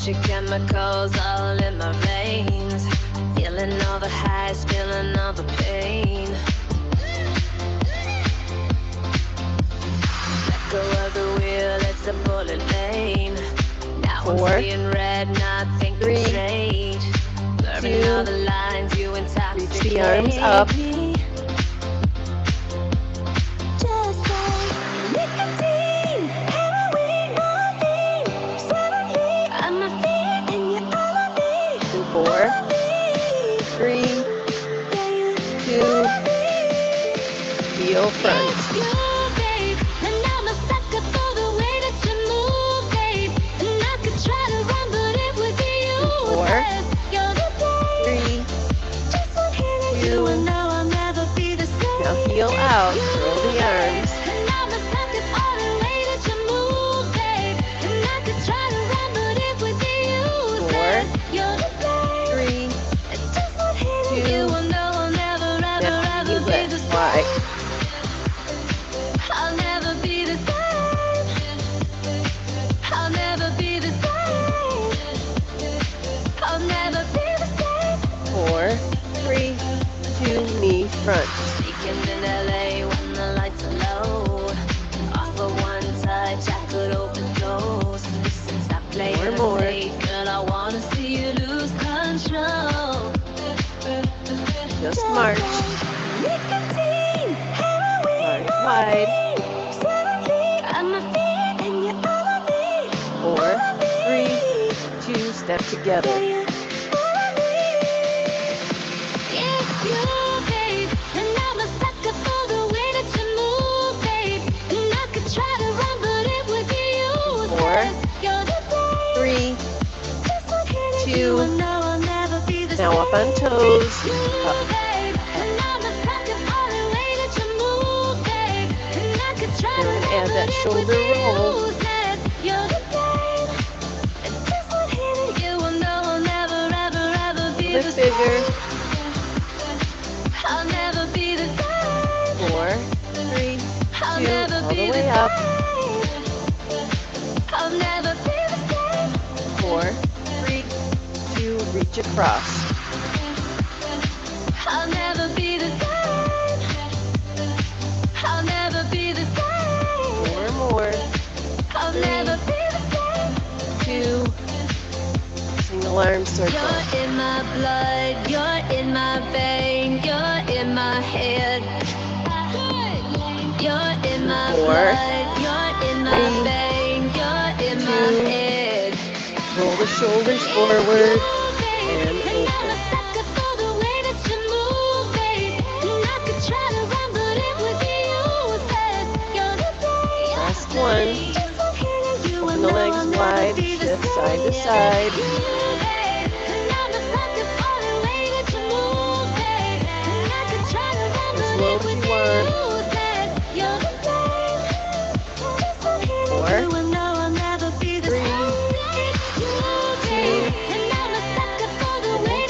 your chemicals all in my veins. Feeling all the highs, feeling all the pain. Let go of the wheel, it's a bullet lane. Now I'm seeing red, not thinking straight. Blurring all the lines, you intoxicate. Reach the arms up. Just like nicotine, heroin, morphine. Suddenly I'm a fiend and you're all I need. 4, 3, 2, heel front. It's you, babe, and I'm a sucker for the way that you move, babe. And I could try to run, but it would be you. 4, You're the babe. 3, Just one hit of you, and now I'll never be the same. now heel out, roll the arms. And I'm a sucker for the way that you move, babe. And I could try to run, but it would be you. 4, You're the babe. 3, Just one hit of you, and now I'll never, ever, now ever heel be the it same. wide. I'll never be the same. I'll never be the same. I'll never be the same. 4, 3, 2, knee front. Weekend in LA when the lights are low. Off of one touch, I could open doors. Listen, stop playing More. safe, girl. I wanna see you lose control. Just march. Nicotine, heroin, March wide. suddenly I'm a fiend and you're all I need. 4, 3, 2, step together. It's you, babe, and I'm a sucker for the way that you move, babe. And I could try to run, but it would be you. 4, You're the babe. 3, Just one hit of 2, you, and now I'll never be the now up on same. toes. It's you, Up. babe, and I'm a sucker for the way that you move, babe. And I could try to We're gonna run, add but that it would shoulder be roll. you. You're the babe. And just one hit of you, and now I'll never, ever, ever be A the bit bigger. same. I'll never be the same. 4, 3, 2, I'll all never the be way the up. same. I'll never be the same. 4, 3, 2, reach across. I'll never be the same. I'll never be the same. 4 more. I'll never be the same. 2, single arm circle. You're in my blood, you're in my vein, you're in my head. You're in my 4, blood, you're in my 3, vein, you're in my 2, head. roll the shoulders forward and open. Last one. Open the legs wide, shift side to side. As low as you want. 4, 3, 2,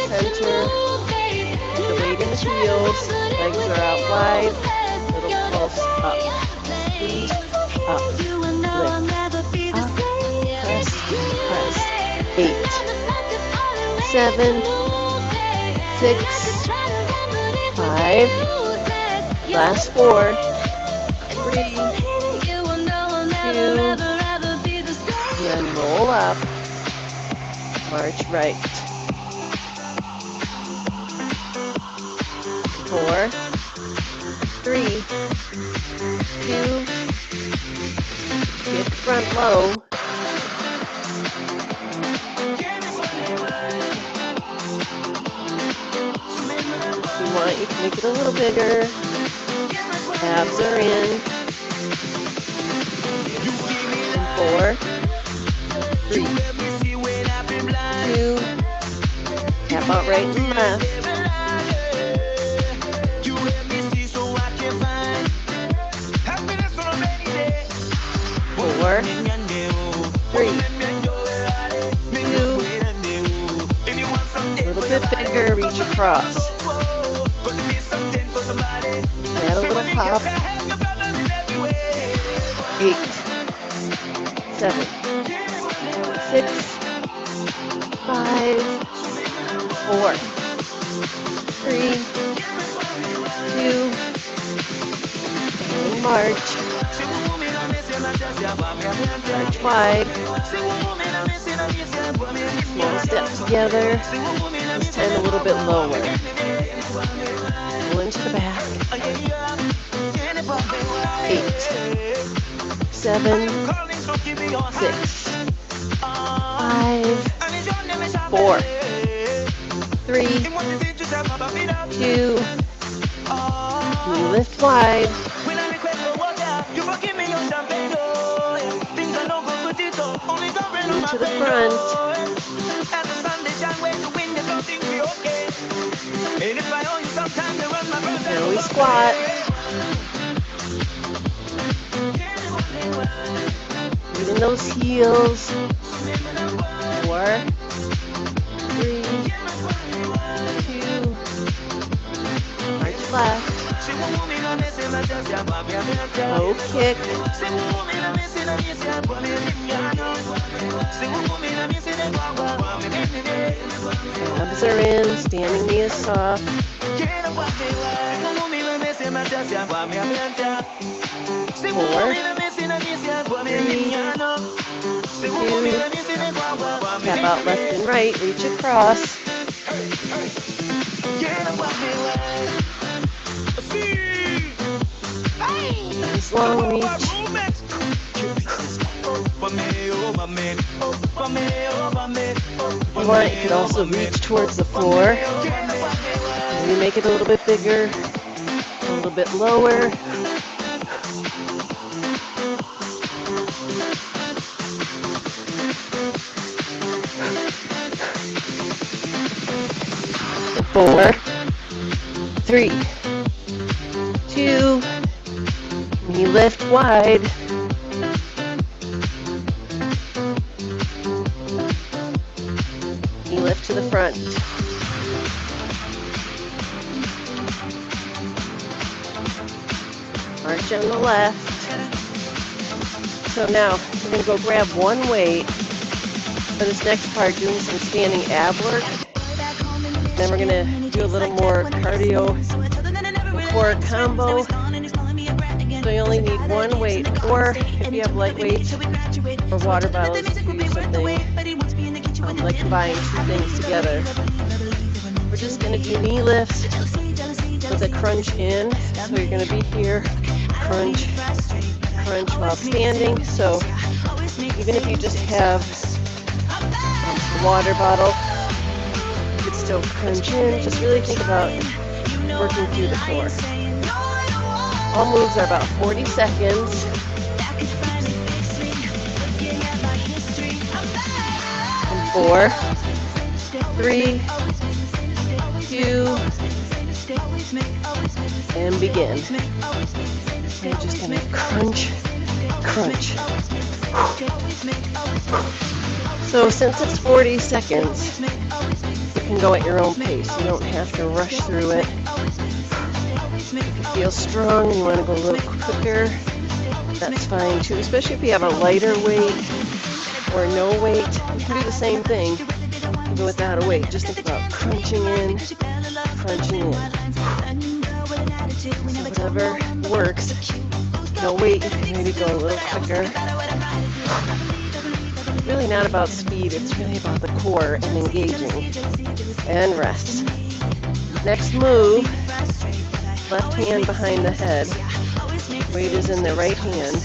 center. Put the weight in the heels. Legs are out wide. Little pulse up. Squeeze. Up. Lift. Up. Press. Press. 8, 7, 6, 5. Last 4. 3. 2. And roll up. March right. 4, 3, 2. Hip front low. If you want, you can make it a little bigger. Abs are in. 4, 3, 2. Tap out right and left. 4, 3, 2. A little bit bigger, reach across. Add a little pop. 8, 7, 6, 4, 3, 2, and march. March wide. Small step together. This time a little bit lower. Pull into the back. 8, 7, 6, 5, 4, 3, 2, you lift wide. To the front. Now we squat. Using those heels. 4, 3, 2, march left. Low kick. Abs are in, standing knee is soft. 4, 3, 2, tap out left and right, reach across. Nice long reach. Or you could also reach towards the floor. Maybe make it a little bit bigger, a little bit lower. Four, 3, 2, knee lift wide. Knee lift to the front. March on the left. So now we're going to go grab one weight for this next part, doing some standing ab work. Then we're going to do a little more cardio core combo. So you only need one weight, or if you have light weights or water bottles, you can use something like combine two things together. We're just going to do knee lifts with a crunch in. So you're going to be here, crunch, crunch while standing. So even if you just have a water bottle, you could still crunch in. Just really think about working through the core. All moves are about 40 seconds. And 4, 3, 2, and begin. And just gonna crunch, crunch. So since it's 40 seconds, you can go at your own pace. You don't have to rush through it. If you feel strong and you want to go a little quicker, that's fine too, especially if you have a lighter weight or no weight. You can do the same thing even without a weight. Just think about crunching in, crunching in. So whatever works. No weight, you can maybe go a little quicker. It's really not about speed, it's really about the core and engaging. And rest. Next move. Left hand behind the head. Weight is in the right hand.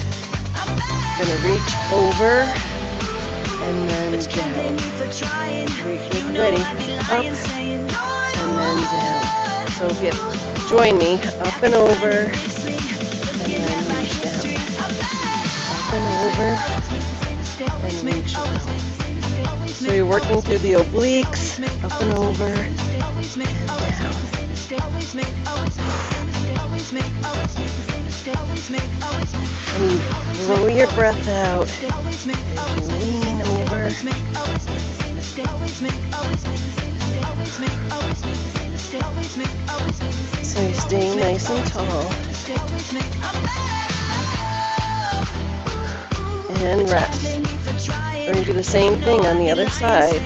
Going to reach over and then down. Ready. Up and then down. So if you join me, up and over and then reach down. Up and over and reach down. So you're working through the obliques, up and over and down. And you blow your breath out and lean over. So you stay nice and tall. And rest. We're going to do the same thing on the other side.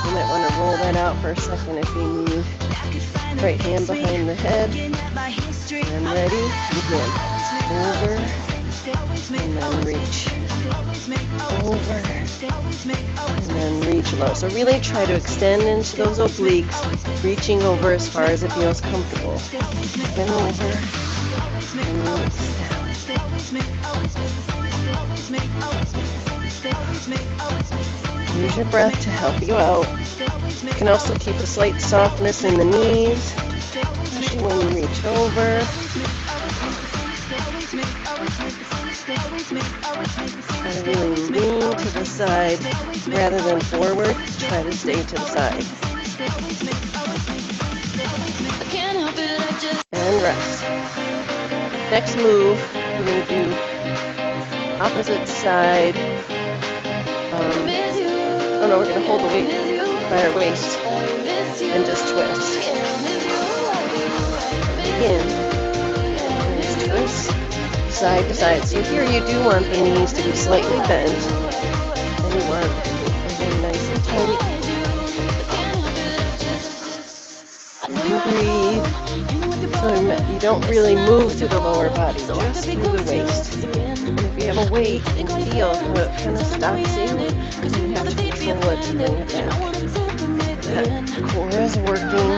You might want to roll that out for a second if you need. Right hand behind the head. And ready, begin. Over, and then reach. Over, and then reach low. So really try to extend into those obliques, reaching over as far as it feels comfortable. And over, and release down. Use your breath to help you out. You can also keep a slight softness in the knees, especially when you reach over. Try to really lean to the side rather than forward. Try to stay to the side. And rest. Next move, we're going to do opposite side. Oh no, we're going to hold the weight by our waist and just twist. Begin. Just twist side to side. So here you do want the knees to be slightly bent, and you want everything nice and tight. And breathe. So you don't really move through the lower body, just through the waist. And if you have a weight and feel how it kind of stops you, you have to control it to bring it back. That core is working.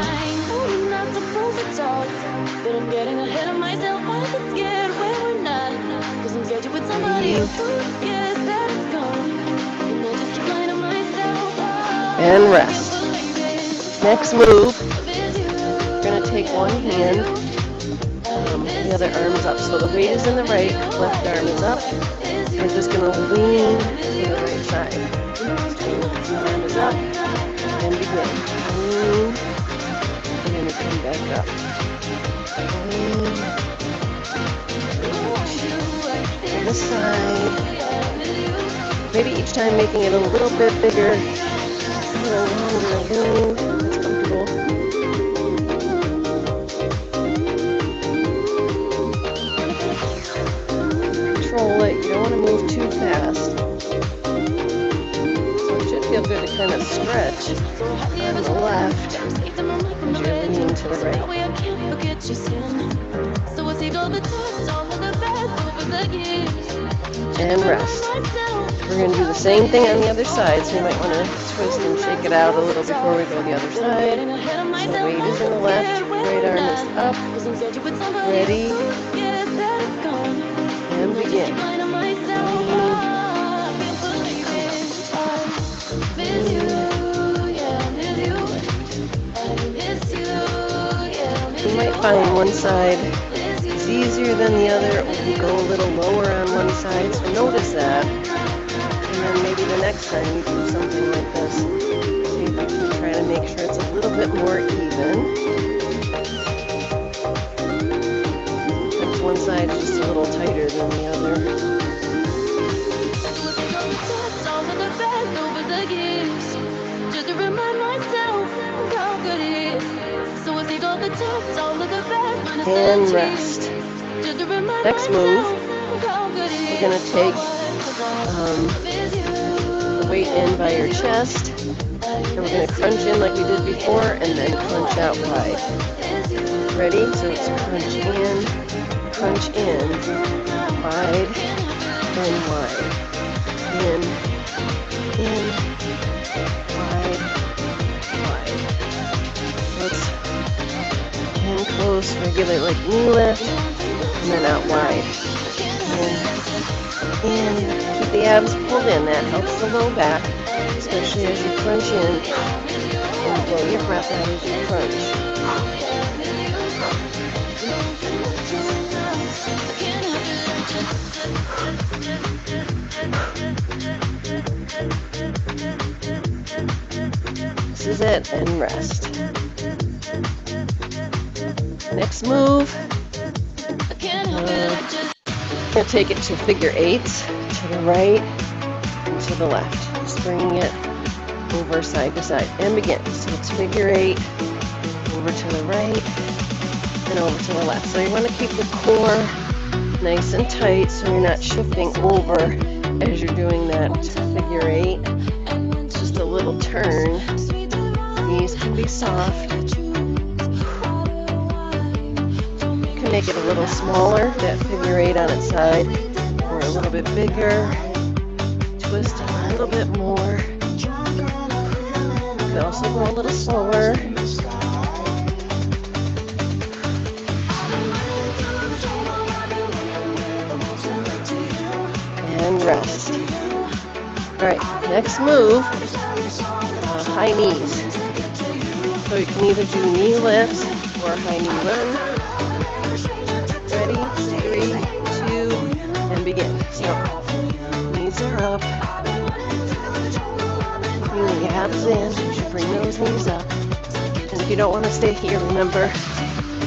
And rest. Next move, we're going to take one hand, the other arm's up. So the weight is in the right, left arm is up. We're just going to lean to the right side. The arm is up, and begin. Lean, and then we come back up. Lean, to the side. Maybe each time making it a little bit bigger, a little longer. Lean, that's comfortable. Control it. You don't want to move too fast. So it should feel good to kind of stretch on the left as you're leaning to the right. And rest. We're going to do the same thing on the other side, so you might want to twist and shake it out a little before we go the other side. So weight is in the left, right arm is up. Ready? And begin. You might find one side is easier than the other, or you go a little lower on one side, so notice that. And then maybe the next time you do something like this, see if you can try to make sure it's a little bit more even. Sometimes one side is just a little tighter than the other. And rest. Next move, you're going to take the weight in by your chest, and we're going to crunch in like we did before, and then crunch out wide. Ready? So it's crunch in, wide, and wide. In, wide, wide. So it's in close, regular, like knee lift, and then out wide. In, keep the abs pulled in. That helps the low back, especially as you crunch in. And blow your breath out as you crunch. This is it, and rest. Next move, I'm going to take it to figure eights, to the right and to the left. Just bringing it over side to side, and begin. So it's figure eight, over to the right, and over to the left. So you want to keep the core nice and tight so you're not shifting over as you're doing that figure eight. It's just a little turn. knees can be soft. You can make it a little smaller, that figure 8 on its side, or a little bit bigger. Twist a little bit more. You can also go a little slower. And rest. Alright, next move, high knees. So you can either do knee lifts or high knee run. Ready? 3, 2, and begin. So, knees are up. Bring the abs in. You should bring those knees up. And if you don't want to stay here, remember,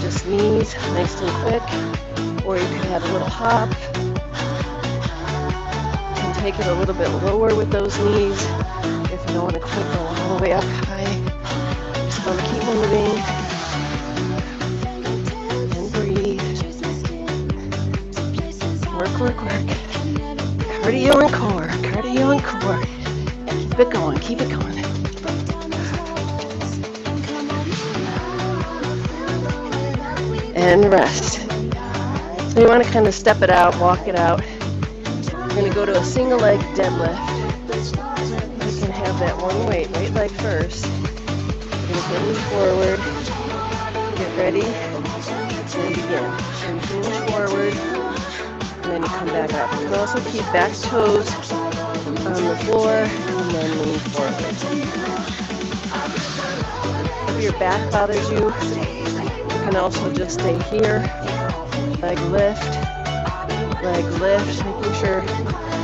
just knees, nice and quick. Or you can have a little hop. Take it a little bit lower with those knees if you don't want to quite go all the way up high. Just want to keep moving and breathe. Work, work, work. Cardio and core, cardio and core. Keep it going, keep it going. And rest. So you want to kind of step it out, walk it out. We're going to go to a single leg deadlift. You can have that one weight leg first. We're going to hinge forward, get ready, and begin. So you hinge forward, and then you come back up. You can also keep back toes on the floor, and then lean forward. If your back bothers you, you can also just stay here, leg lift, making sure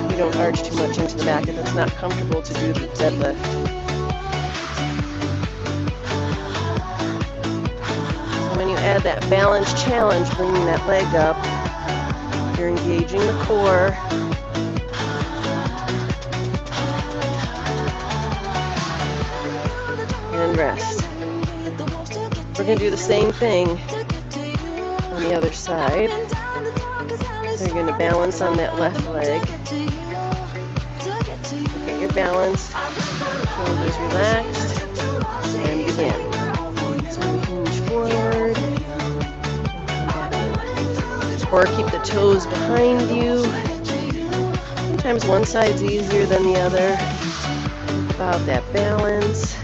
you don't arch too much into the back if it's not comfortable to do the deadlift. So when you add that balance challenge, bringing that leg up, you're engaging the core. And rest. We're going to do the same thing on the other side. So you're going to balance on that left leg. Get your balance, shoulders relaxed, and begin. So we hinge forward, and come back in. Or keep the toes behind you. Sometimes one side's easier than the other. About that balance.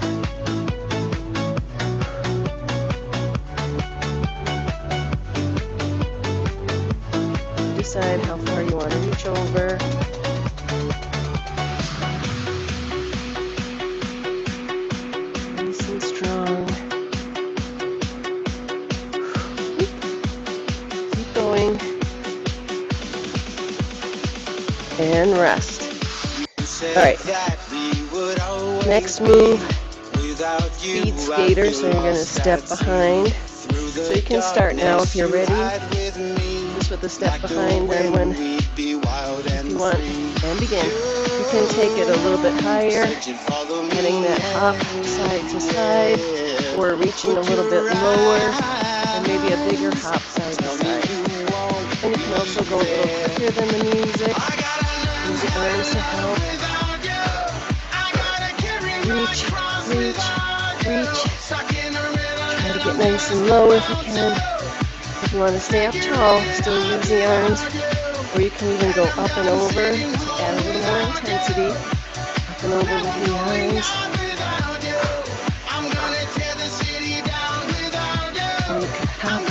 Decide how far you want to reach over. Nice and strong. Keep going. And rest. Alright. Next move, speed skater, so you're going to step behind. So you can start now if you're ready. With the step behind, then if you want, and begin. You can take it a little bit higher, getting that hop side to side, or reaching a little bit lower, and maybe a bigger hop side to side. And you can also go a little quicker than the music. Music learns to help. Reach, reach, reach. Try to get nice and low if you can. If you want to stay up tall, still use the arms, or you can even go up and over to add a little more intensity. Up and over with the arms. And you can hop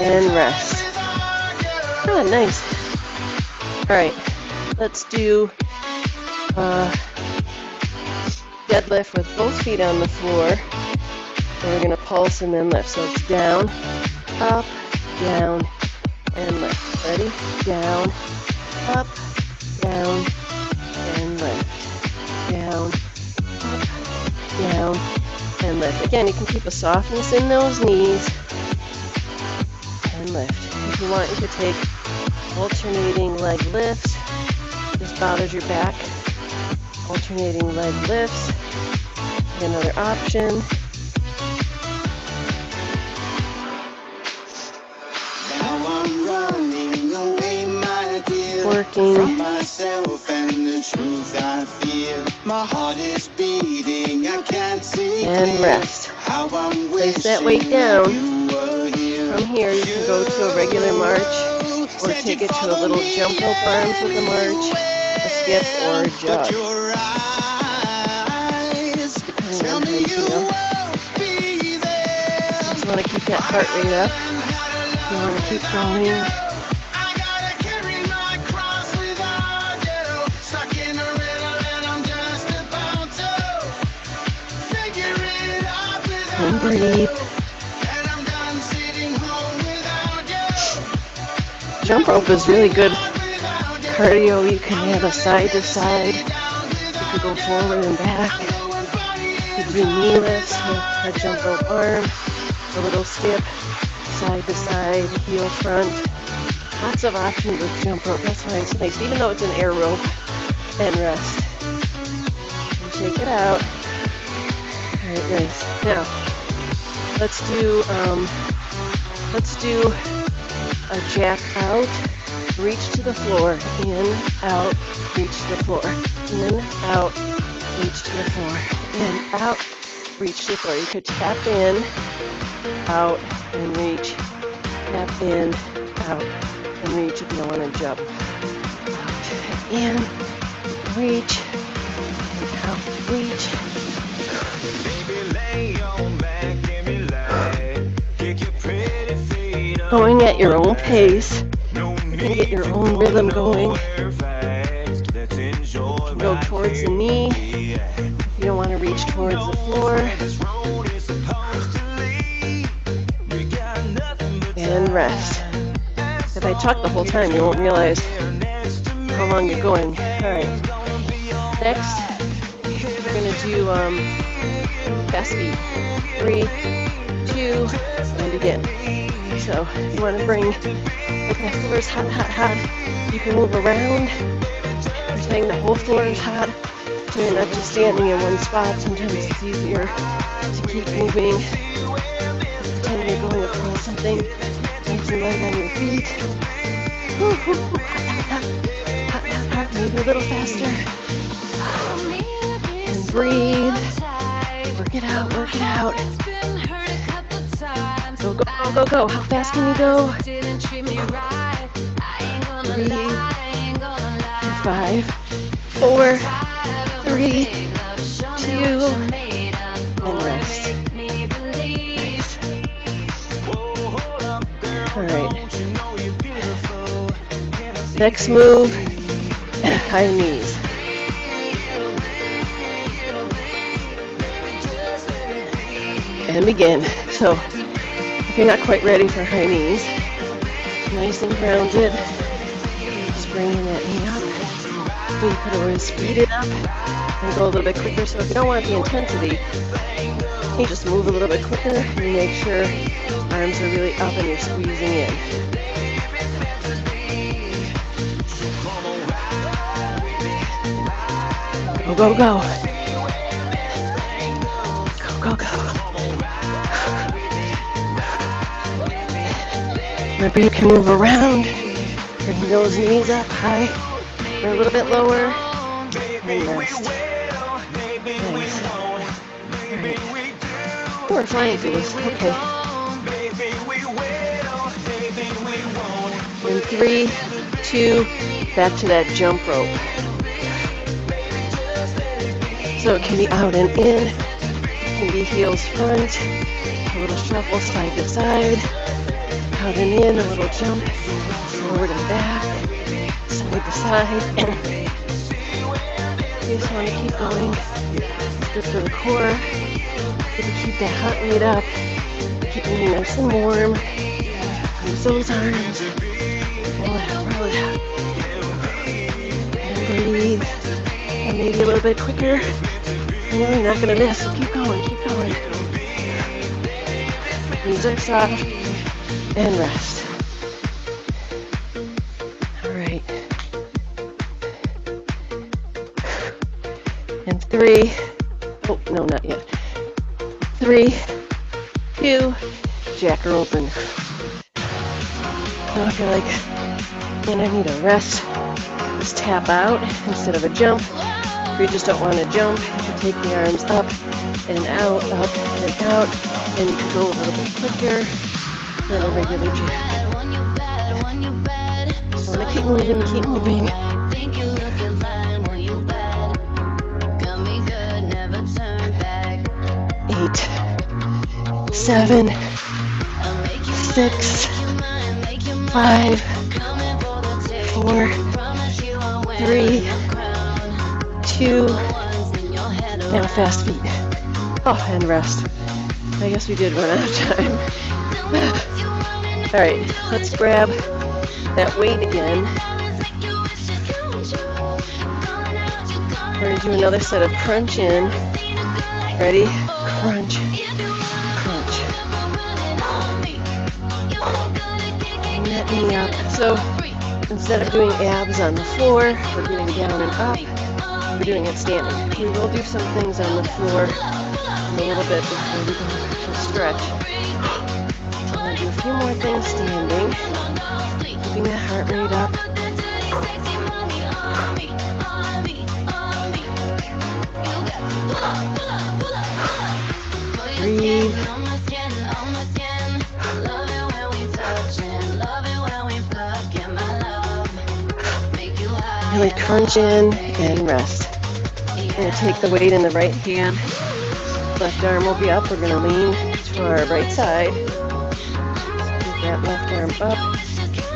and rest. Oh, nice. Alright, let's do deadlift with both feet on the floor. And we're going to pulse and then lift. So it's down, up, down, and lift. Ready? Down, up, down, and lift. Down, up, down, and lift. Again, you can keep a softness in those knees and lift. If you want, you could take alternating leg lifts. This bothers your back. Alternating leg lifts. Another option. working. From myself and the truth I feel. My heart is beating, I can't see. And rest. How I'm Place that weight down. you were here. From here, you can go to a regular march or take it to a little jump rope arms with a march, a skip, or a jog. Depending on how you feel. Just want to keep that heart rate up. You want to keep going. And breathe. Jump rope is really good cardio. You can have a side to side. You can go forward and back. You can do knee lifts with a jump rope arm, a little skip, side to side, heel front. Lots of options with jump rope. That's why it's nice, even though it's an air rope. And rest. And shake it out. All right, nice. Now, let's do a jack out, reach to the floor, in, out, reach to the floor, in, out, reach to the floor, in, out, reach to the floor. You could tap in, out, and reach, tap in, out, and reach if you don't want to jump. Out, in, reach, and out, reach. Going at your own pace. You can get your own rhythm going. You can go towards the knee. You don't want to reach towards the floor. And rest. If I talk the whole time, you won't realize how long you're going. All right. Next, we're going to do fast speed. 3, 2, and begin. So you want to bring, like the floor is hot, hot, hot. You can move around. Pretending the whole floor is hot. So you're not just standing in one spot. Sometimes it's easier to keep moving. Pretend you're going across something. Nice and light on your feet. Hot, hot, hot, hot, hot, hot. Maybe a little faster. And breathe. Work it out, work it out. Go, go, go, go, go. How fast can you go? 3, 5, 4, 3, 2, and rest. Nice. All right. Next move, high knees. And begin. So, if you're not quite ready for high knees, nice and grounded, just bringing that knee up. You could always speed it up and go a little bit quicker. So if you don't want the intensity, you just move a little bit quicker and make sure arms are really up and you're squeezing in. Go, go, go. Go, go, go. Remember, you can move around, bring those knees up high, or a little bit lower, and rest. Nice. Right. We're flying through this. Okay. In 3, 2, back to that jump rope. So it can be out and in, it can be heels front, a little shuffle side to side. Out and in, a little jump, forward and back, side to side. You just want to keep going. Good for the core. Good to keep that heart rate up. Keeping you nice and warm. Use those arms. Roll it out, roll it out. And breathe. And maybe a little bit quicker. You know you're not going to miss, so keep going, keep going. Knees are soft. And rest. All right. And 3. Oh, no, not yet. 3, 2, jack her open. Now I feel like, man, I need a rest. Just tap out instead of a jump. If you just don't want to jump, you can take the arms up and out, up and out, and you can go a little bit quicker than a regular jab. So I'm going to keep moving, keep moving. 8, 7, 6, 5, 4, 3, 2, now fast feet. Oh, and rest. I guess we did run out of time. All right, let's grab that weight again. We're going to do another set of crunch in. Ready? Crunch, crunch. Bring that knee up. So instead of doing abs on the floor, we're doing down and up. We're doing it standing. We will do some things on the floor in a little bit before we go to stretch. So I'm going to do a few more things standing. Keeping that heart rate up. Breathe. Really crunch in and rest. We're going to take the weight in the right hand. Left arm will be up. We're going to lean to our right side. Keep that left arm up.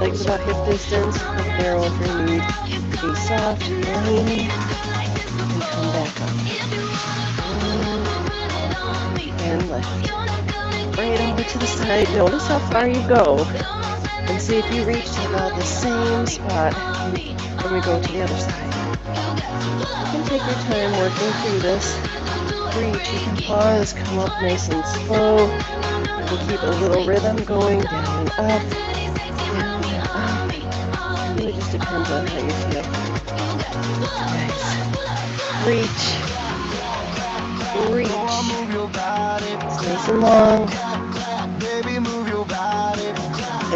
Legs about hip distance. Look narrow if you need. Be soft, lean, and come back up. And lift. Right over to the side. Notice how far you go. And see if you reach to about the same spot when we go to the other side. You can take your time working through this. Reach, you can pause, come up nice and slow. You can keep a little rhythm going, down and up, down and up. It really just depends on how you feel. Nice. Reach. Reach. It's nice and long.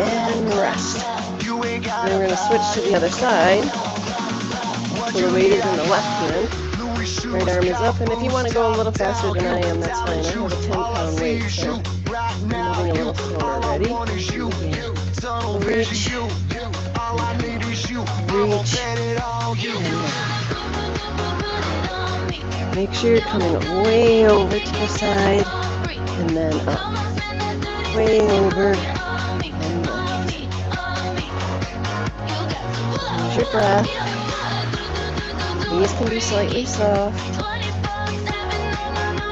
And rest. Then we're going to switch to the other side. So the weight is in the left hand. Right arm is up, and if you want to go a little faster than I am, that's fine. I have a 10-pound weight, so I'm moving a little slower. Ready? Reach. Reach. And make sure you're coming way over to the side, and then up. Way over, and left. Use your breath. Knees can be slightly soft.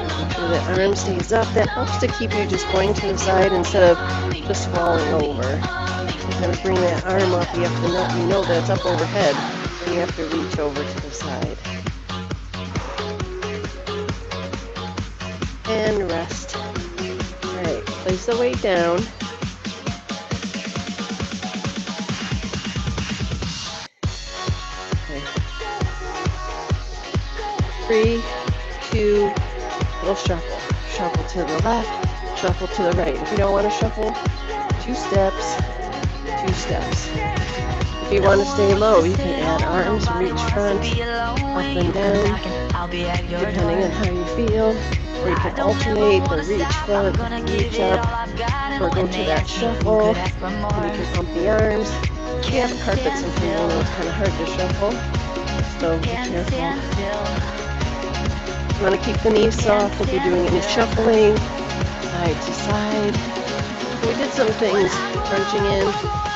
Make sure that arm stays up. That helps to keep you just going to the side instead of just falling over. So kind of bring that arm up. You have to know that it's up overhead. So you have to reach over to the side. And rest. Alright, place the weight down. 3, 2, little shuffle. Shuffle to the left, shuffle to the right. If you don't want to shuffle, 2 steps, 2 steps. If you want to stay low, you can add arms, reach front, up and down, depending on how you feel. Or you can alternate the reach front, reach up, or go to that shuffle, and you can pump the arms. We have a carpet sometimes when it's kind of hard to shuffle, so be careful. You want to keep the knees soft if you're doing any shuffling, side to side. We did some things, crunching in,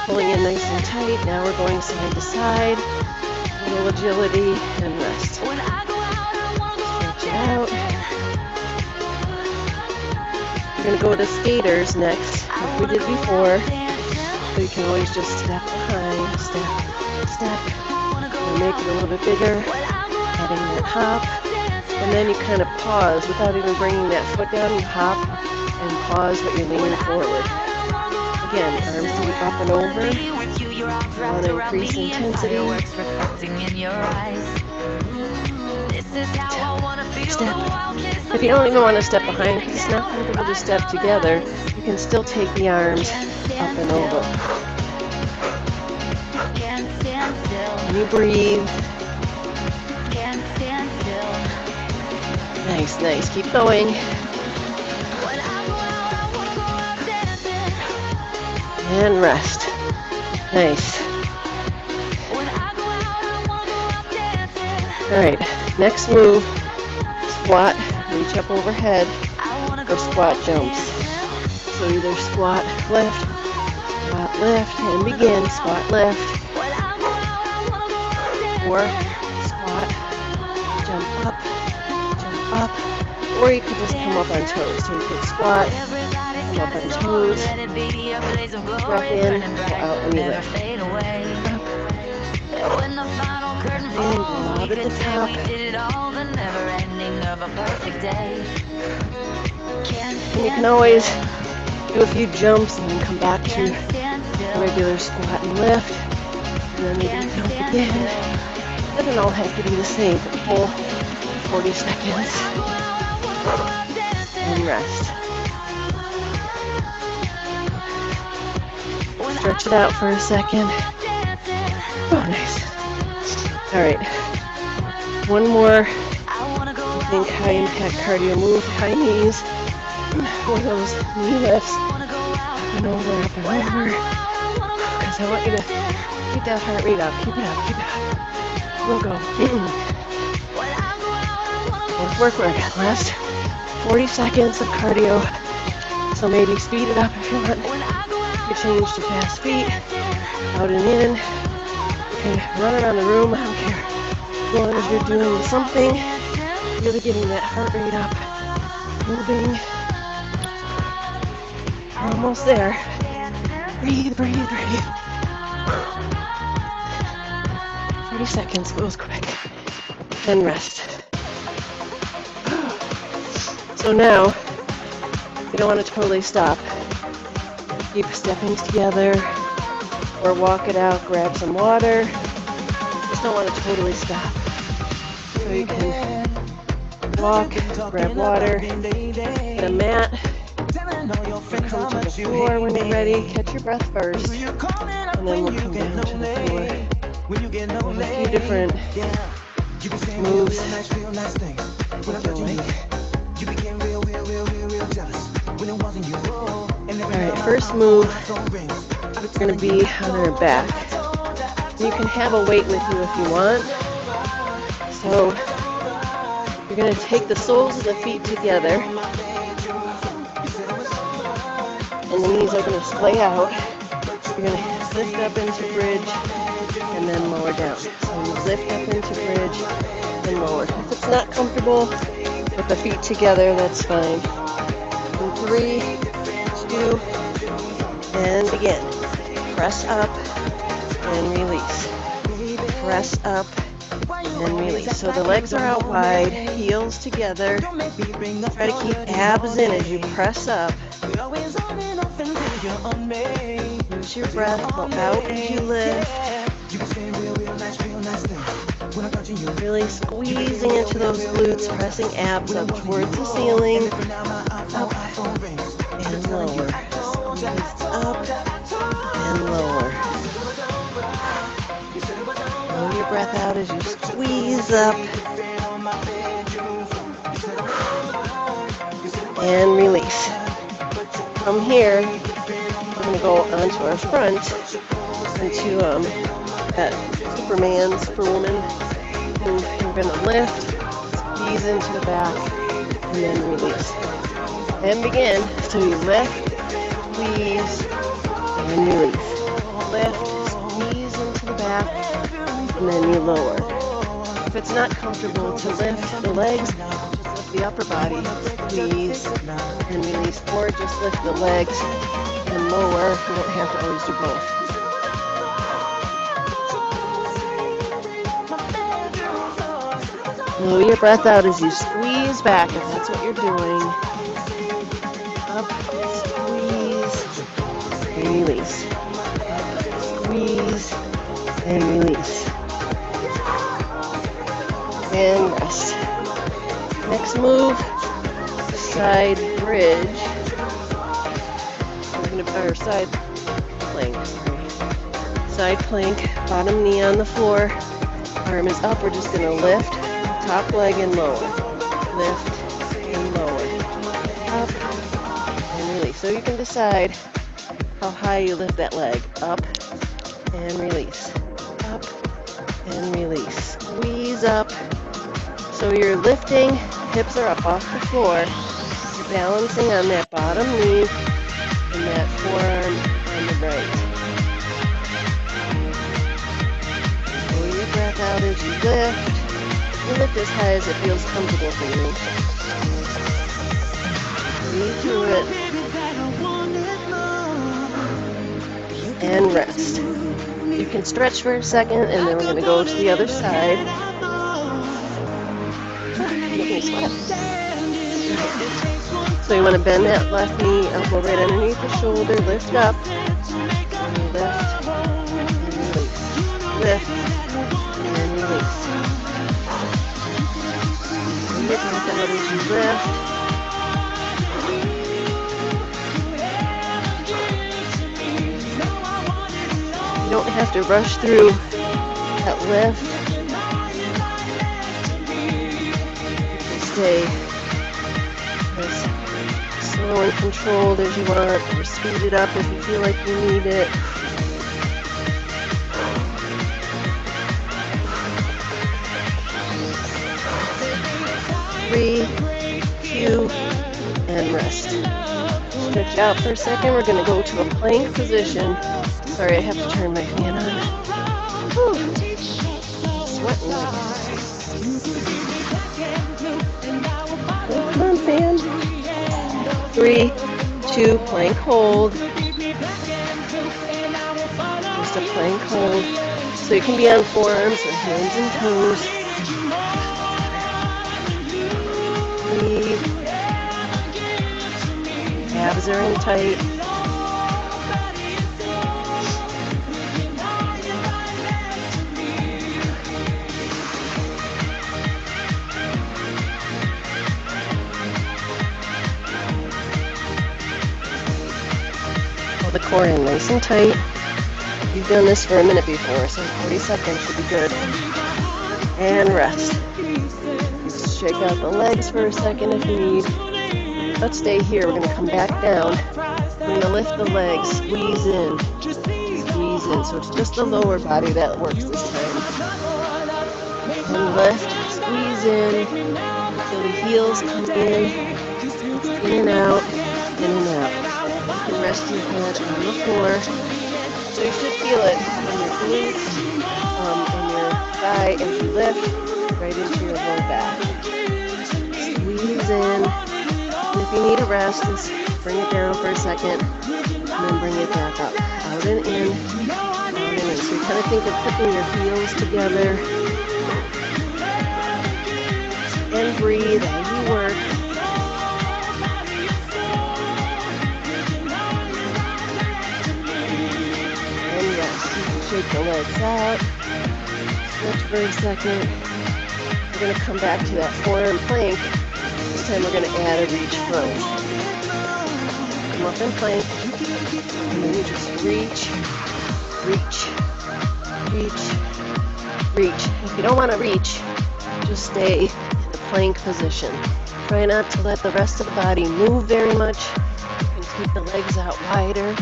pulling in nice and tight. Now we're going side to side, a little agility, and rest. Stretch it out. We're going to go to skaters next, like we did before. So you can always just step behind, step, step. And make it a little bit bigger, adding that hop. And then you kind of pause without even bringing that foot down. You hop and pause, but you're leaning forward. Again, arms to be up and over. You want to increase intensity. Step. If you don't even want to step behind, because it's not comfortable to step together, you can still take the arms up and over. And you breathe. Nice, nice. Keep going. And rest. Nice. All right, next move, squat, reach up overhead, or squat jumps. So either squat, lift, and begin, squat, lift, or squat, jump up, or you could just come up on toes. So you could squat, come up on toes, drop in, go out, and you lift. And lob at the top. And you can always do a few jumps and then come back to regular squat and lift. And then maybe jump again. It doesn't all have to be the same for the whole 40 seconds. And rest. Stretch it out for a second. Oh, nice. All right. One more, I think, high impact cardio move. High knees. One of those knee lifts. Up and over, up and over. Because I want you to keep that heart rate up. Keep it up, keep it up. We'll go. Work. Last 40 seconds of cardio. So maybe speed it up if you want. You change to fast feet. Out and in. You can run around the room, I don't care. As long as you're doing something, really getting that heart rate up, moving. We're almost there. Breathe. 30 seconds goes quick. Then rest. So now, you don't want to totally stop. Keep stepping together. Or walk it out, grab some water. Just don't want to totally stop. So you can walk, grab water, get a mat, come to the floor when you're ready. Catch your breath first, and then we'll come down to the floor. There's a few different moves. Alright, first move. It's going to be on our back. You can have a weight with you if you want. So you're going to take the soles of the feet together. And the knees are going to splay out. You're going to lift up into bridge and then lower down. So you lift up into bridge and lower. If it's not comfortable with the feet together, that's fine. In 3, 2, and begin. Press up and release. Press up and release. So the legs are out wide, heels together. Try to keep abs in as you press up. Use your breath, go out as you lift. Really squeezing into those glutes, pressing abs up towards the ceiling. Up and lower. Squeeze up and lower. Blow your breath out as you squeeze up. And release. From here, we're going to go onto our front, into that Superman, Superwoman move. You're going to lift, squeeze into the back, and then release. And begin. So you lift, squeeze, and release. Lift, squeeze into the back, and then you lower. If it's not comfortable to lift the legs, just lift the upper body, squeeze, and release. Or just lift the legs and lower. You don't have to always do both. Blow your breath out as you squeeze back, if that's what you're doing. Up, squeeze, and release. Up, squeeze, and release. And rest. Next move, side bridge. Or side plank, sorry. side plank, bottom knee on the floor. Arm is up. We're just going to lift, top leg and lower. Lift and lower. Up and release. So you can decide how high you lift that leg. Up and release. Up and release. Squeeze up. So you're lifting, hips are up off the floor. You're balancing on that bottom knee and that forearm on the right. Pull your breath out as you lift. You lift as high as it feels comfortable for you. Breathe through it. And rest. You can stretch for a second and then we're going to go to the other side. So you want to bend that left knee, elbow right underneath the shoulder, lift up, and lift, and release, lift, and release. And get back out as you lift. You don't have to rush through that lift. Stay as slow and controlled as you want, or speed it up if you feel like you need it. Breathe, two, and rest. Stretch out for a second. We're going to go to a plank position. Sorry, I have to turn my fan on. Whew. Sweating. Come on, fan. 3, 2, plank hold. Just a plank hold. So you can be on forearms or hands and toes. Breathe. Abs are in tight. The core in nice and tight. You've done this for a minute before, so 40 seconds should be good. And rest. Just shake out the legs for a second if you need. Let's stay here. We're going to come back down. We're going to lift the legs, squeeze in. Squeeze in. So it's just the lower body that works this time. And lift, squeeze in. Feel the heels come in and out, in and out. You can rest your head on the floor. So you should feel it in your glutes, in your thigh as you lift, right into your low back. Squeeze in. And if you need a rest, just bring it down for a second, and then bring it back up. Out and in, out and in. So you kind of think of putting your heels together. And breathe as you work. Shake the legs out, stretch for a second. We're going to come back to that forearm plank. This time we're going to add a reach front. Come up in plank, and then you just reach, reach, reach, reach. If you don't want to reach, just stay in the plank position. Try not to let the rest of the body move very much. You can take the legs out wider.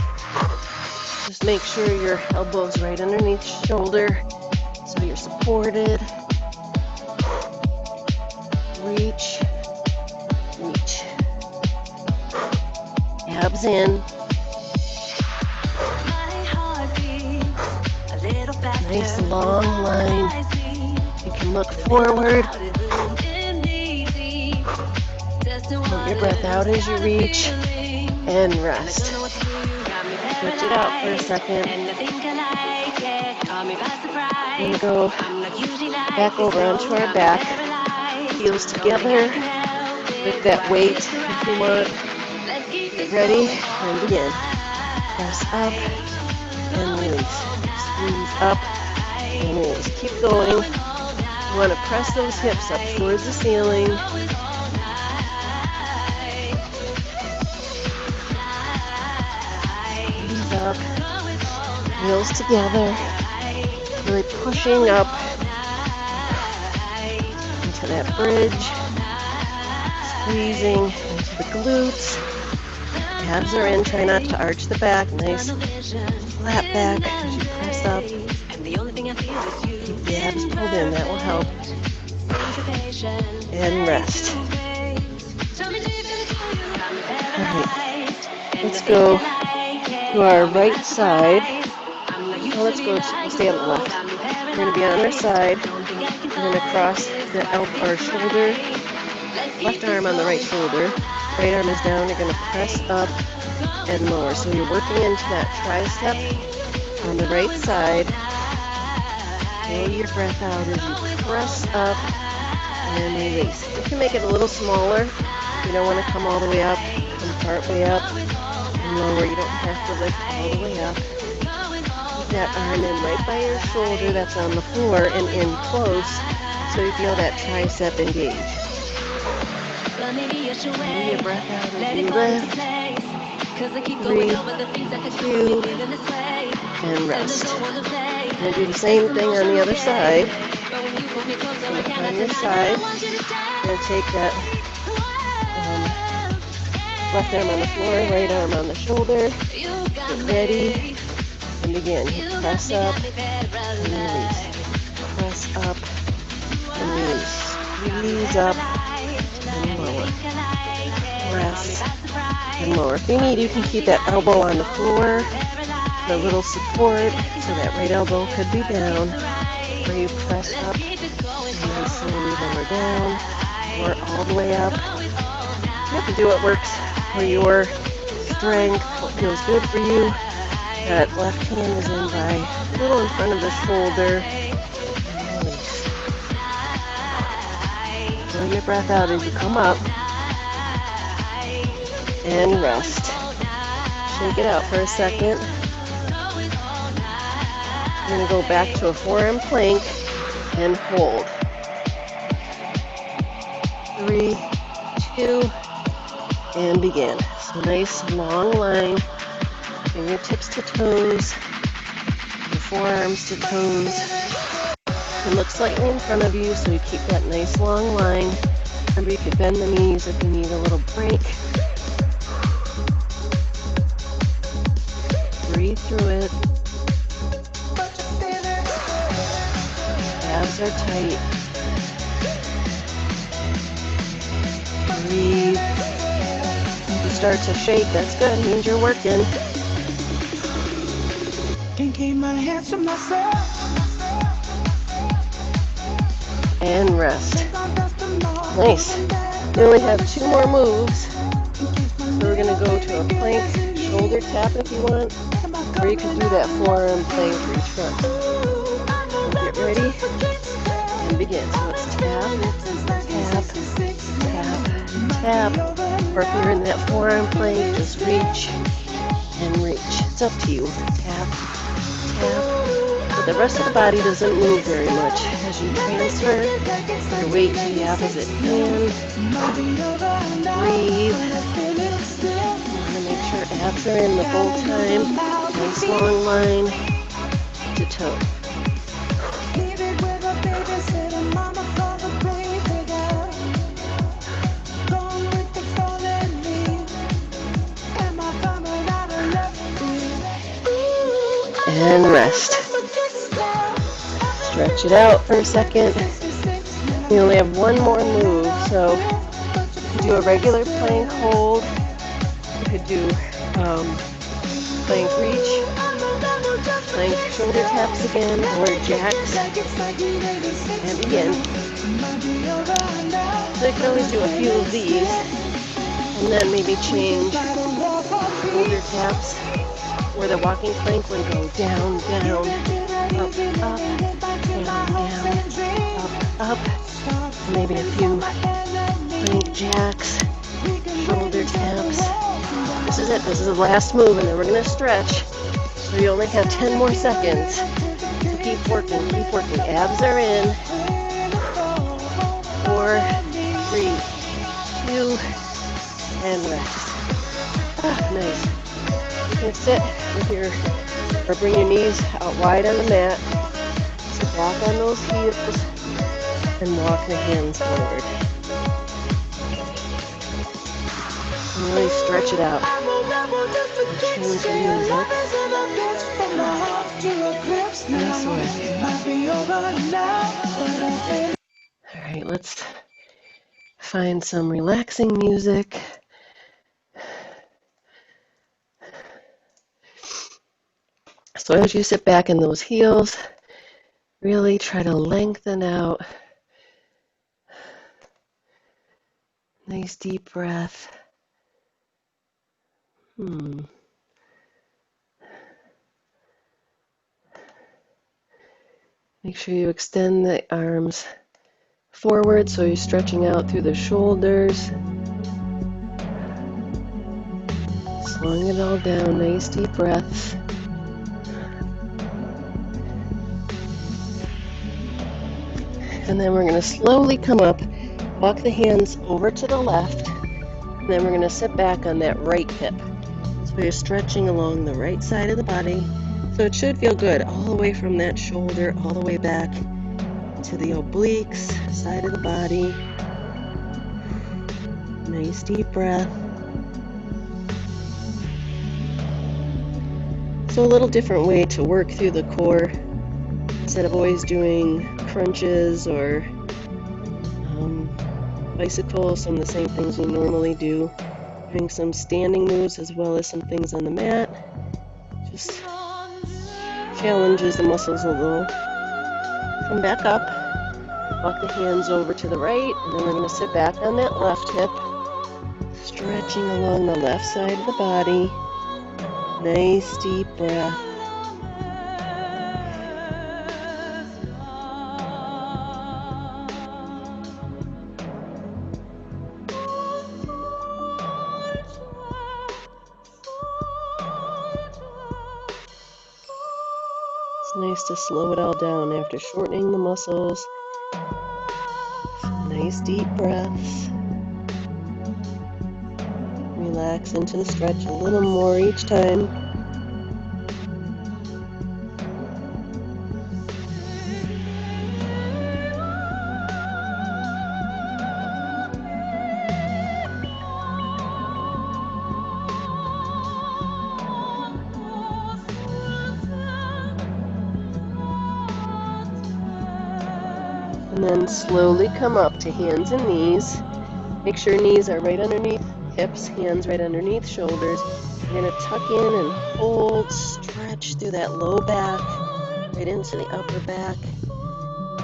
Just make sure your elbow's right underneath your shoulder so you're supported. Reach, reach. Abs in. Nice long line. You can look forward. Hold your breath out as you reach and rest. Stretch it out for a second. And go back over onto our back. Heels together. Lift that weight if you want. Get ready and begin. Press up and release. Squeeze up and release. Keep going. You want to press those hips up towards the ceiling. Up Heels together. Really pushing up into that bridge. Squeezing into the glutes. Abs are in. Try not to arch the back. Nice flat back as you press up. Keep the abs pulled in. That will help. And rest. Alright, let's go to our right side. Well, let's stay on the left. We're going to be on our side. We're going to cross the elbow or shoulder. Left arm on the right shoulder. Right arm is down. You're going to press up and lower. So you're working into that tricep on the right side. Blow your breath out as you press up and release. You can make it a little smaller. You don't want to come all the way up, come part way up and lower. You don't have to lift all the way up. Keep that arm in right by your shoulder that's on the floor and in close so you feel that tricep engage. Blow your breath out as you lift. 3, 2, and rest. And do the same thing on the other side. So on your side, and take that left arm on the floor, right arm on the shoulder. Get ready and begin. Press up and release. Press up and release. Squeeze up and lower. Press and lower. If you need, you can keep that elbow on the floor for a little support so that right elbow could be down. Or you press up and then slowly lower down or all the way up. You have to do what works for your strength, what feels good for you. That left hand is in by a little in front of the shoulder. Release. Blow your breath out as you come up. And rest. Shake it out for a second. We're going to go back to a forearm plank and hold. 3, 2, and begin. So nice long line, fingertips to toes, your forearms to toes. It looks slightly in front of you, so you keep that nice long line. Remember, you could bend the knees if you need a little break. Breathe through it. Abs are tight. Breathe. If you start to shake, that's good. It means you're working. Can't keep my hands to myself. And rest. Nice. We only have 2 more moves. So we're going to go to a plank shoulder tap if you want, or you can do that forearm plank for each front. So get ready and begin. So it's tap, tap, tap, tap. Or if you're in that forearm plank, just reach and reach. It's up to you. Tap, tap. But the rest of the body doesn't move very much as you transfer your weight to the opposite hand. Breathe. Make sure abs are in the whole time. Nice long line to toe. And rest. Stretch it out for a second. You only have 1 more move, so you can do a regular plank hold. You could do plank reach, plank shoulder taps again, or jacks, and begin. So you can always do a few of these, and then maybe change shoulder taps, where the walking plank would go down, down, up, up, down, down, up, up, maybe a few plank jacks, shoulder taps. This is it. This is the last move, and then we're going to stretch. So you only have 10 more seconds. So keep working, keep working. Abs are in. 4, 3, 2, and rest. Ah, nice. Gonna sit with your, or bring your knees out wide on the mat. So walk on those heels and walk the hands forward. And really stretch it out. Change the music. Nice work. All right, let's find some relaxing music. So as you sit back in those heels, really try to lengthen out. Nice deep breath. Make sure you extend the arms forward so you're stretching out through the shoulders. Slowing it all down, nice deep breaths. And then we're going to slowly come up, walk the hands over to the left, and then we're going to sit back on that right hip. So you're stretching along the right side of the body. So it should feel good all the way from that shoulder, all the way back to the obliques, side of the body. Nice deep breath. So a little different way to work through the core. Instead of always doing crunches or bicycles, some of the same things we normally do. Doing some standing moves as well as some things on the mat. Just challenges the muscles a little. Come back up, walk the hands over to the right, and then we're going to sit back on that left hip, stretching along the left side of the body. Nice deep breath. It's nice to slow it all down after shortening the muscles. Some nice deep breaths. Relax into the stretch a little more each time. And then slowly come up to hands and knees. Make sure knees are right underneath hips, hands right underneath shoulders. You're going to tuck in and hold, stretch through that low back, right into the upper back,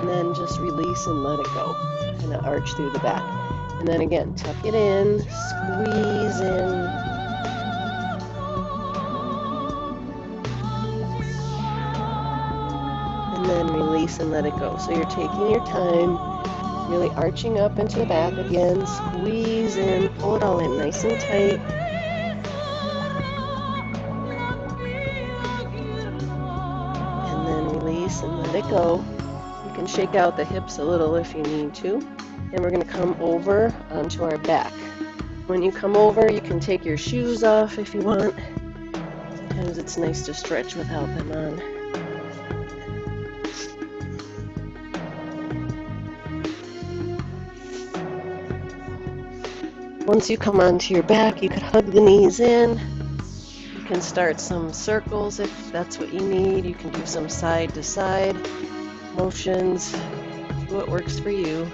and then just release and let it go. Kind of arch through the back. And then again, tuck it in, squeeze in. And then release and let it go. So you're taking your time, really arching up into the back again, squeeze in, pull it all in nice and tight. And then release and let it go. You can shake out the hips a little if you need to. And we're going to come over onto our back. When you come over, you can take your shoes off if you want. Sometimes it's nice to stretch without them on. Once you come onto your back, you could hug the knees in. You can start some circles if that's what you need. You can do some side to side motions. Do what works for you.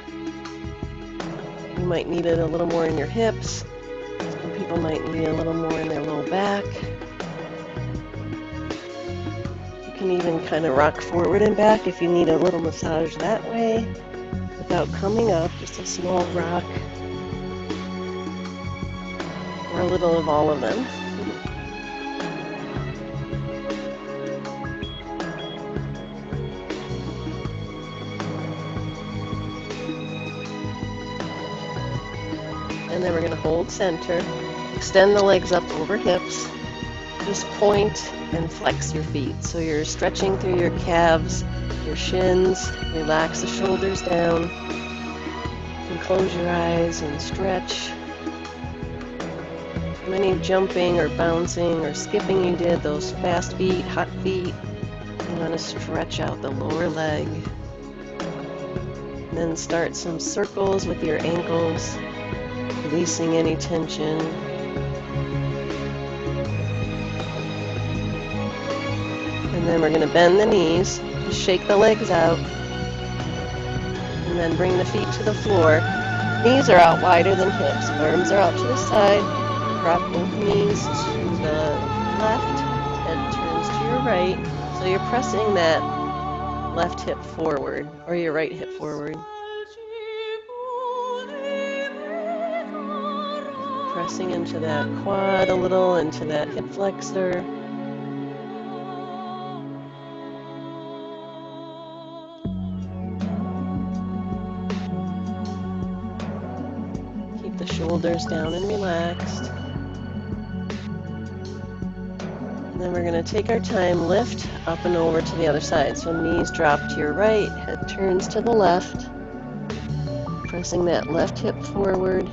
You might need it a little more in your hips. Some people might need a little more in their low back. You can even kind of rock forward and back if you need a little massage that way without coming up, just a small rock. Or a little of all of them. And then we're going to hold center, extend the legs up over hips, just point and flex your feet. So you're stretching through your calves, your shins, relax the shoulders down, and close your eyes and stretch. From any jumping or bouncing or skipping you did, those fast feet, hot feet, you want to stretch out the lower leg. And then start some circles with your ankles, releasing any tension. And then we're going to bend the knees, just shake the legs out, and then bring the feet to the floor. Knees are out wider than hips, arms are out to the side. Drop both knees to the left, head turns to your right. So you're pressing that left hip forward, or your right hip forward. Pressing into that quad a little, into that hip flexor. Keep the shoulders down and relaxed. And then we're going to take our time, lift up and over to the other side. So knees drop to your right, head turns to the left. Pressing that left hip forward.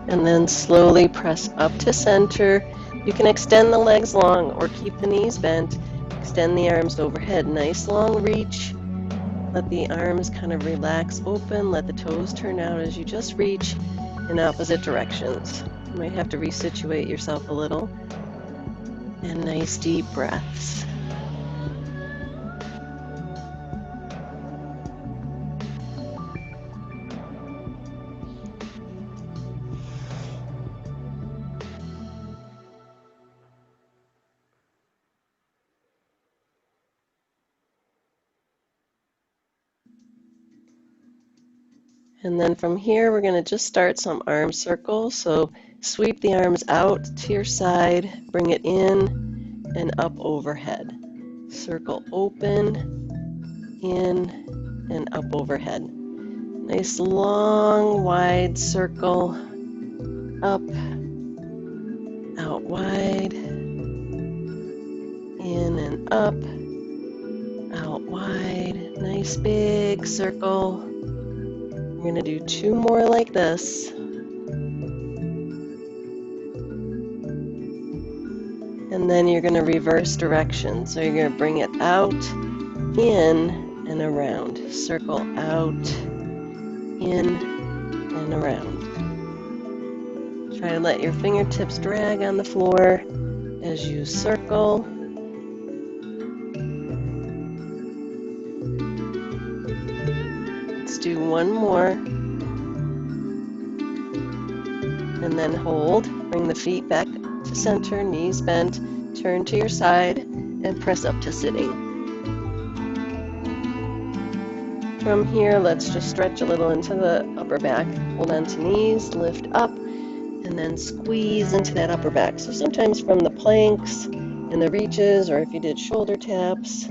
And then slowly press up to center. You can extend the legs long or keep the knees bent. Extend the arms overhead. Nice long reach. Let the arms kind of relax open. Let the toes turn out as you just reach in opposite directions. You might have to resituate yourself a little. And nice deep breaths. And then from here, we're going to just start some arm circles. So sweep the arms out to your side, bring it in and up overhead. Circle open, in, and up overhead. Nice long, wide circle, up, out wide, in and up, out wide. Nice big circle. We're going to do 2 more like this. And then you're going to reverse direction. So you're going to bring it out, in, and around. Circle out, in, and around. Try to let your fingertips drag on the floor as you circle. Do 1 more, and then hold. Bring the feet back to center, knees bent, turn to your side, and press up to sitting. From here, let's just stretch a little into the upper back. Hold on to knees, lift up, and then squeeze into that upper back. So sometimes from the planks and the reaches, or if you did shoulder taps,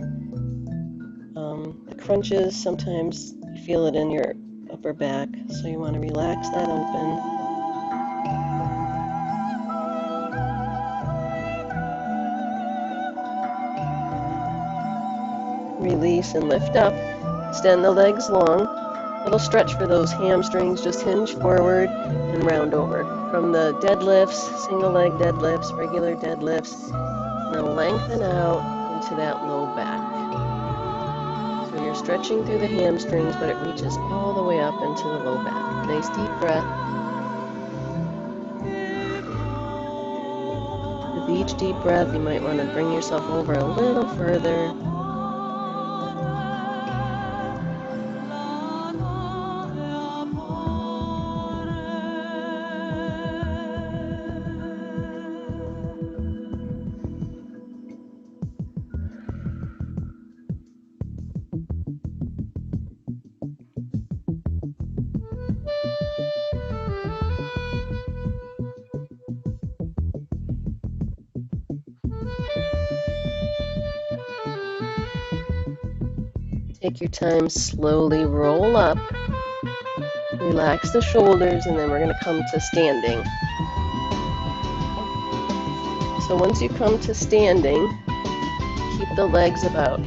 the crunches, sometimes feel it in your upper back, so you want to relax that open. Release and lift up. Extend the legs long. A little stretch for those hamstrings. Just hinge forward and round over. From the deadlifts, single leg deadlifts, regular deadlifts, now lengthen out into that low back. You're stretching through the hamstrings, but it reaches all the way up into the low back. Nice deep breath. With each deep breath, you might want to bring yourself over a little further. Take your time, slowly roll up. Relax the shoulders, and then we're going to come to standing. So once you come to standing, keep the legs about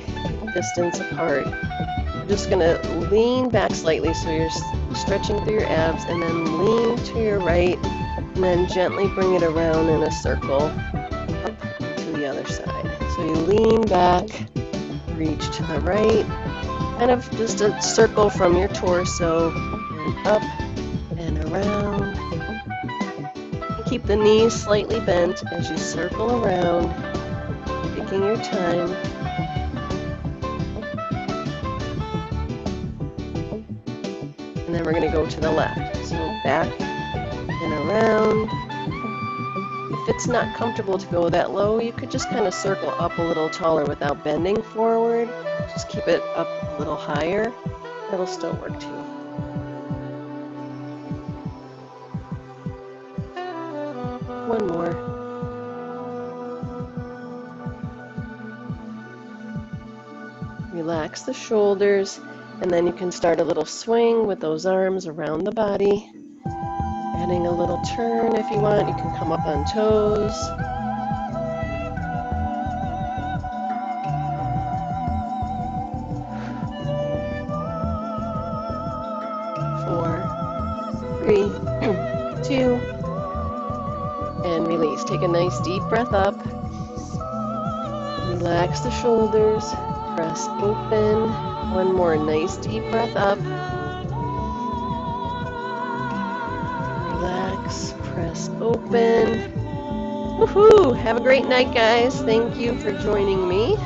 distance apart. You're just going to lean back slightly so you're stretching through your abs, and then lean to your right, and then gently bring it around in a circle up to the other side. So you lean back, reach to the right, kind of just a circle from your torso, and up and around. Keep the knees slightly bent as you circle around, taking your time. And then we're going to go to the left. So back and around. If it's not comfortable to go that low, you could just kind of circle up a little taller without bending forward. Just keep it up a little higher. That'll still work too. One more. Relax the shoulders, and then you can start a little swing with those arms around the body. Adding a little turn if you want. You can come up on toes. Four, 3, 2, and release. Take a nice deep breath up. Relax the shoulders. Press open. One more nice deep breath up. Relax. Press open. Woohoo! Have a great night, guys. Thank you for joining me.